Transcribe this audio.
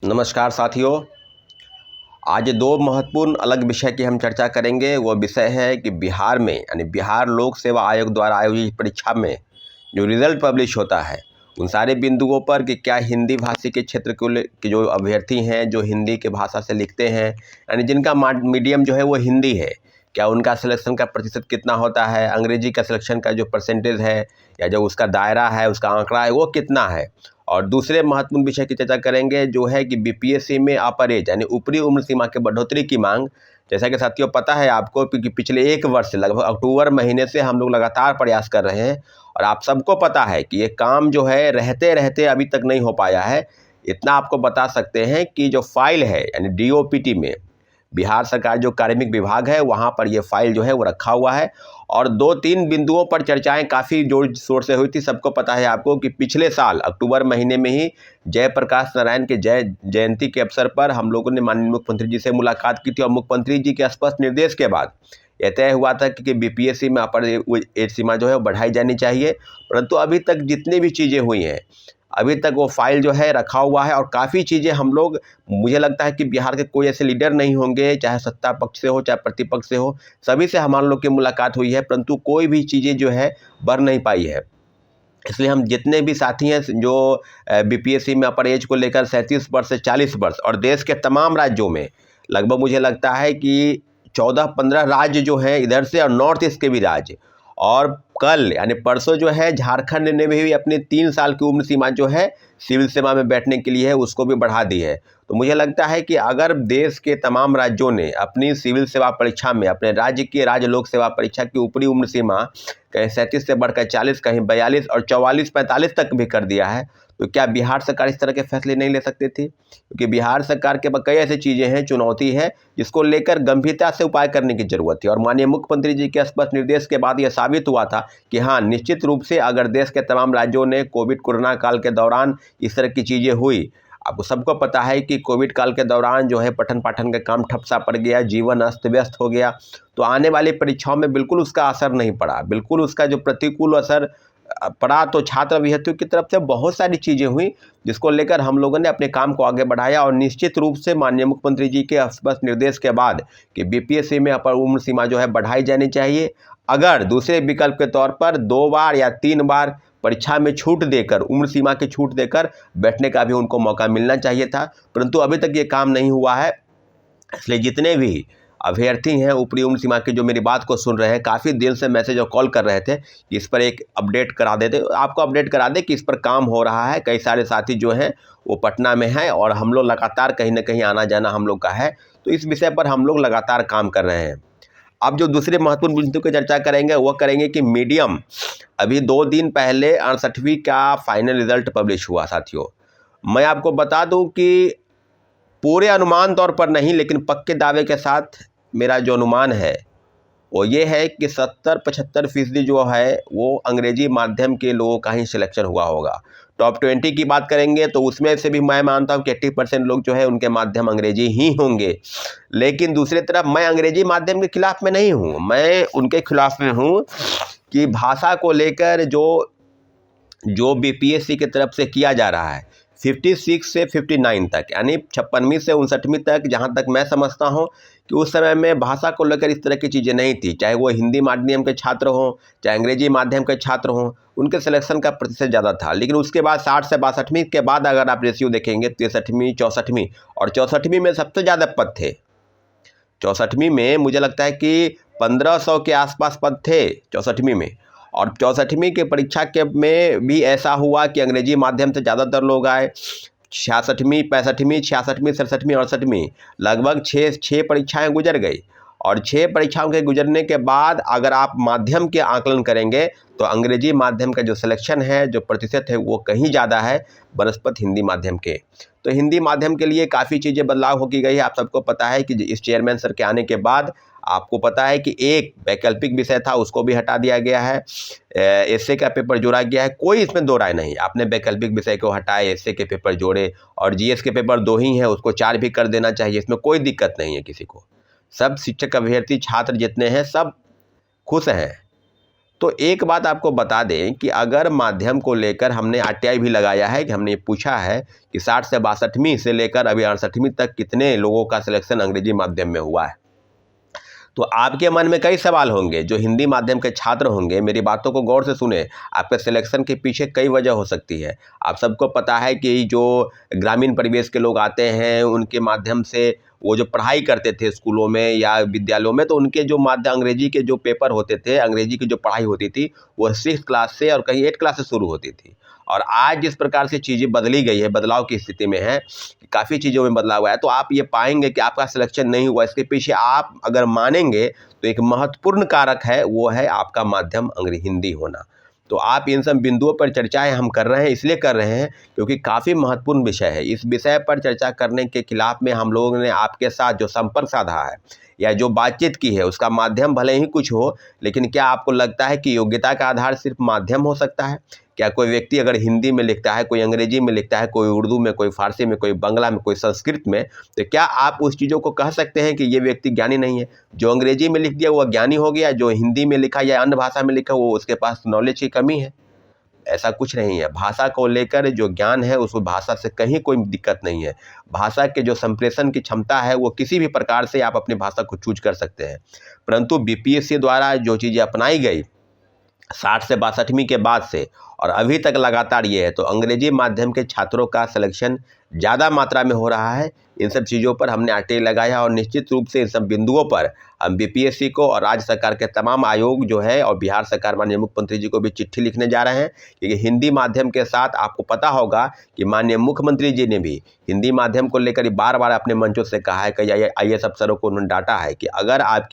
नमस्कार साथियों। आज दो महत्वपूर्ण अलग विषय की हम चर्चा करेंगे। वो विषय है कि बिहार में यानी बिहार लोक सेवा आयोग द्वारा आयोजित परीक्षा में जो रिज़ल्ट पब्लिश होता है उन सारे बिंदुओं पर कि क्या हिंदी भाषी के क्षेत्र के जो अभ्यर्थी हैं जो हिंदी के भाषा से लिखते हैं यानी जिनका मीडियम जो है वो हिंदी है, क्या उनका सिलेक्शन का प्रतिशत कितना होता है, अंग्रेजी का सिलेक्शन का जो परसेंटेज है या जो उसका दायरा है उसका आंकड़ा है वो कितना है। और दूसरे महत्वपूर्ण विषय की चर्चा करेंगे जो है कि बीपीएससी में अपर एज यानी ऊपरी उम्र सीमा के बढ़ोतरी की मांग। जैसा कि साथियों पता है आपको कि पिछले एक वर्ष से लगभग अक्टूबर महीने से हम लोग लगातार प्रयास कर रहे हैं और आप सबको पता है कि ये काम जो है रहते रहते अभी तक नहीं हो पाया है। इतना आपको बता सकते हैं कि जो फाइल है यानी डीओपीटी में बिहार सरकार जो कार्मिक विभाग है वहाँ पर ये फाइल जो है वो रखा हुआ है और दो तीन बिंदुओं पर चर्चाएं काफ़ी जोर शोर से हुई थी। सबको पता है आपको कि पिछले साल अक्टूबर महीने में ही जयप्रकाश नारायण के जयंती के अवसर पर हम लोगों ने माननीय मुख्यमंत्री जी से मुलाकात की थी और मुख्यमंत्री जी के स्पष्ट निर्देश के बाद यह तय हुआ था कि बीपीएससी में अपर एज सीमा जो है वो बढ़ाई जानी चाहिए। परंतु अभी तक जितनी भी चीज़ें हुई हैं अभी तक वो फाइल जो है रखा हुआ है और काफ़ी चीज़ें हम लोग, मुझे लगता है कि बिहार के कोई ऐसे लीडर नहीं होंगे चाहे सत्ता पक्ष से हो चाहे प्रतिपक्ष से हो, सभी से हमारे लोग की मुलाकात हुई है परंतु कोई भी चीज़ें जो है बढ़ नहीं पाई है। इसलिए हम जितने भी साथी हैं जो बीपीएससी में अपर एज को लेकर 37 वर्ष से 40 वर्ष और देश के तमाम राज्यों में लगभग मुझे लगता है कि 14-15 राज्य जो हैं इधर से और नॉर्थ ईस्ट के भी राज्य, और कल यानी परसों जो है झारखंड ने भी अपनी 3 साल की उम्र सीमा जो है सिविल सेवा में बैठने के लिए है उसको भी बढ़ा दी है। तो मुझे लगता है कि अगर देश के तमाम राज्यों ने अपनी सिविल सेवा परीक्षा में अपने राज्य की राज्य लोक सेवा परीक्षा की ऊपरी उम्र सीमा कहीं 37 से बढ़कर 40, कहीं 42 और 44-45 तक भी कर दिया है, तो क्या बिहार सरकार इस तरह के फैसले नहीं ले सकती थी? क्योंकि बिहार सरकार के पास कई ऐसी चीज़ें हैं, चुनौती है जिसको लेकर गंभीरता से उपाय करने की जरूरत थी। और माननीय मुख्यमंत्री जी के स्पष्ट निर्देश के बाद यह साबित हुआ था कि हाँ, निश्चित रूप से अगर देश के तमाम राज्यों ने कोरोना काल के दौरान इस तरह की चीज़ें हुई, आपको सबको पता है कि कोविड काल के दौरान जो है पठन पाठन का काम ठप सा पड़ गया, जीवन अस्त व्यस्त हो गया, तो आने वाली परीक्षाओं में बिल्कुल उसका असर नहीं पड़ा, बिल्कुल उसका जो प्रतिकूल असर पड़ा तो छात्र अभ्यर्थियों की तरफ से बहुत सारी चीज़ें हुई जिसको लेकर हम लोगों ने अपने काम को आगे बढ़ाया। और निश्चित रूप से माननीय मुख्यमंत्री जी के स्पष्ट निर्देश के बाद कि बीपीएससी में अपर उम्र सीमा जो है बढ़ाई जानी चाहिए। अगर दूसरे विकल्प के तौर पर 2 बार या 3 बार परीक्षा में छूट देकर, उम्र सीमा की छूट देकर बैठने का भी उनको मौका मिलना चाहिए था, परंतु अभी तक ये काम नहीं हुआ है। इसलिए जितने भी अभ्यर्थी हैं ऊपरी उम्र सीमा की जो मेरी बात को सुन रहे हैं, काफ़ी दिन से मैसेज और कॉल कर रहे थे कि इस पर एक अपडेट करा देते, आपको अपडेट करा दे कि इस पर काम हो रहा है। कई सारे साथी जो हैं वो पटना में हैं और हम लोग लगातार कहीं ना कहीं आना जाना हम लोग का है, तो इस विषय पर हम लोग लगातार काम कर रहे हैं। अब जो दूसरे महत्वपूर्ण बिंदु की चर्चा करेंगे वो करेंगे कि मीडियम, अभी 2 दिन पहले 68वीं का फाइनल रिजल्ट पब्लिश हुआ साथियों। मैं आपको बता दूं कि पूरे अनुमान तौर पर नहीं लेकिन पक्के दावे के साथ मेरा जो अनुमान है वो ये है कि 70-75% जो है वो अंग्रेजी माध्यम के लोगों का ही सिलेक्शन हुआ होगा। टॉप 20 की बात करेंगे तो उसमें से भी मैं मानता हूँ कि 80% लोग जो है उनके माध्यम अंग्रेजी ही होंगे। लेकिन दूसरी तरफ मैं अंग्रेजी माध्यम के खिलाफ में नहीं हूँ, मैं उनके खिलाफ में हूँ कि भाषा को लेकर जो बीपीएससी की तरफ से किया जा रहा है 56 से 59 तक यानी 56वीं से 59वीं तक, जहाँ तक मैं समझता हूँ कि उस समय में भाषा को लेकर इस तरह की चीज़ें नहीं थी। चाहे वो हिंदी माध्यम के छात्र हों चाहे अंग्रेजी माध्यम के छात्र हों, उनके सिलेक्शन का प्रतिशत ज़्यादा था। लेकिन उसके बाद 60 से 62वीं के बाद अगर आप रेशियो देखेंगे 63वीं 64वीं, और 64वीं में सबसे ज़्यादा पद थे। 64वीं में मुझे लगता है कि 1500 के आसपास पद थे 64वीं में। और 64वीं के परीक्षा के में भी ऐसा हुआ कि अंग्रेजी माध्यम से ज़्यादातर लोग आए। 66वीं 65वीं 66वीं 67वीं 68वीं लगभग 6 परीक्षाएं गुजर गई। और 6 परीक्षाओं के गुजरने के बाद अगर आप माध्यम के आकलन करेंगे तो अंग्रेजी माध्यम का जो सिलेक्शन है, जो प्रतिशत है, वो कहीं ज़्यादा है बनस्पत हिंदी माध्यम के। तो हिंदी माध्यम के लिए काफ़ी चीज़ें बदलाव हो की गई है। आप सबको पता है कि इस चेयरमैन सर के आने के बाद आपको पता है कि एक वैकल्पिक विषय था उसको भी हटा दिया गया है, एसए का पेपर जोड़ा गया है। कोई इसमें दो राय नहीं, आपने वैकल्पिक विषय को हटाए, एसए के पेपर जोड़े और जीएस के पेपर 2 ही हैं उसको 4 भी कर देना चाहिए, इसमें कोई दिक्कत नहीं है किसी को। सब शिक्षक अभ्यर्थी छात्र जितने हैं सब खुश हैं। तो एक बात आपको बता दें कि अगर माध्यम को लेकर हमने आरटीआई भी लगाया है कि हमने पूछा है कि 60 से 62वीं से लेकर अभी 68वीं तक कितने लोगों का सिलेक्शन अंग्रेजी माध्यम में हुआ है। तो आपके मन में कई सवाल होंगे, जो हिंदी माध्यम के छात्र होंगे मेरी बातों को गौर से सुने। आपके सिलेक्शन के पीछे कई वजह हो सकती है। आप सबको पता है कि जो ग्रामीण परिवेश के लोग आते हैं उनके माध्यम से वो जो पढ़ाई करते थे स्कूलों में या विद्यालयों में, तो उनके जो माध्यम अंग्रेजी के जो पेपर होते थे, अंग्रेजी की जो पढ़ाई होती थी वो 6 क्लास से और कहीं 8 क्लास से शुरू होती थी। और आज जिस प्रकार से चीज़ें बदली गई है, बदलाव की स्थिति में है, काफ़ी चीज़ों में बदलाव हुआ है, तो आप ये पाएंगे कि आपका सिलेक्शन नहीं हुआ। इसके पीछे आप अगर मानेंगे तो एक महत्वपूर्ण कारक है, वो है आपका माध्यम हिंदी होना। तो आप इन सब बिंदुओं पर चर्चाएं हम कर रहे हैं, इसलिए कर रहे हैं क्योंकि काफ़ी महत्वपूर्ण विषय है। इस विषय पर चर्चा करने के खिलाफ में हम लोगों ने आपके साथ जो संपर्क साधा है या जो बातचीत की है, उसका माध्यम भले ही कुछ हो, लेकिन क्या आपको लगता है कि योग्यता का आधार सिर्फ माध्यम हो सकता है? क्या कोई व्यक्ति अगर हिंदी में लिखता है, कोई अंग्रेजी में लिखता है, कोई उर्दू में, कोई फारसी में, कोई बांग्ला में, कोई संस्कृत में, तो क्या आप उस चीज़ों को कह सकते हैं कि ये व्यक्ति ज्ञानी नहीं है? जो अंग्रेजी में लिख दिया वो ज्ञानी हो गया, जो हिंदी में लिखा या अन्य भाषा में लिखा वो उसके पास नॉलेज की कमी है? ऐसा कुछ नहीं है। भाषा को लेकर जो ज्ञान है उस भाषा से कहीं कोई दिक्कत नहीं है। भाषा के जो संप्रेषण की क्षमता है वो किसी भी प्रकार से आप अपनी भाषा को चूज कर सकते हैं। परंतु बीपीएससी द्वारा जो चीज़ें अपनाई गई 60 से 62वीं के बाद से और अभी तक लगातार ये है, तो अंग्रेजी माध्यम के छात्रों का सिलेक्शन ज़्यादा मात्रा में हो रहा है। इन सब चीज़ों पर हमने आरटीआई लगाया और निश्चित रूप से इन सब बिंदुओं पर हम बीपीएससी को और राज्य सरकार के तमाम आयोग जो है और बिहार सरकार माननीय मुख्यमंत्री जी को भी चिट्ठी लिखने जा रहे हैं, क्योंकि हिंदी माध्यम के साथ आपको पता होगा कि माननीय मुख्यमंत्री जी ने भी हिंदी माध्यम को लेकर बार बार अपने मंचों से कहा है कि IAS अफसरों को उन्होंने डांटा है कि अगर आप